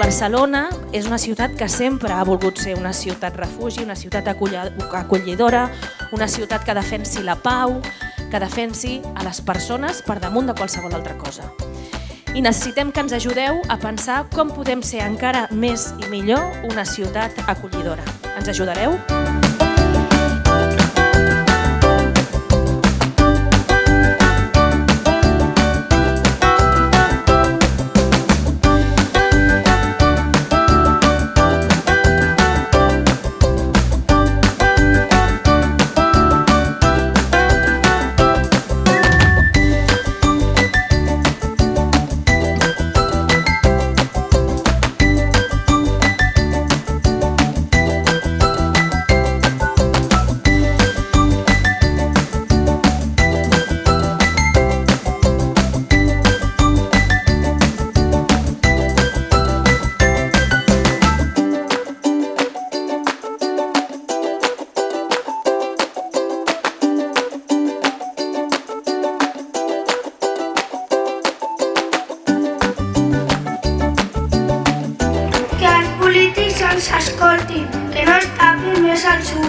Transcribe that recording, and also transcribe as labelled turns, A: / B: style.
A: Barcelona és una ciutat que sempre ha volgut ser una ciutat refugi, una ciutat acollidora, una ciutat que defensi la pau, que defensi a les persones per damunt de qualsevol altra cosa. I necessitem que ens ajudeu a pensar com podem ser encara més i millor una ciutat acollidora. Ens ajudareu?
B: S'escoltin, que no es tapin més els ulls.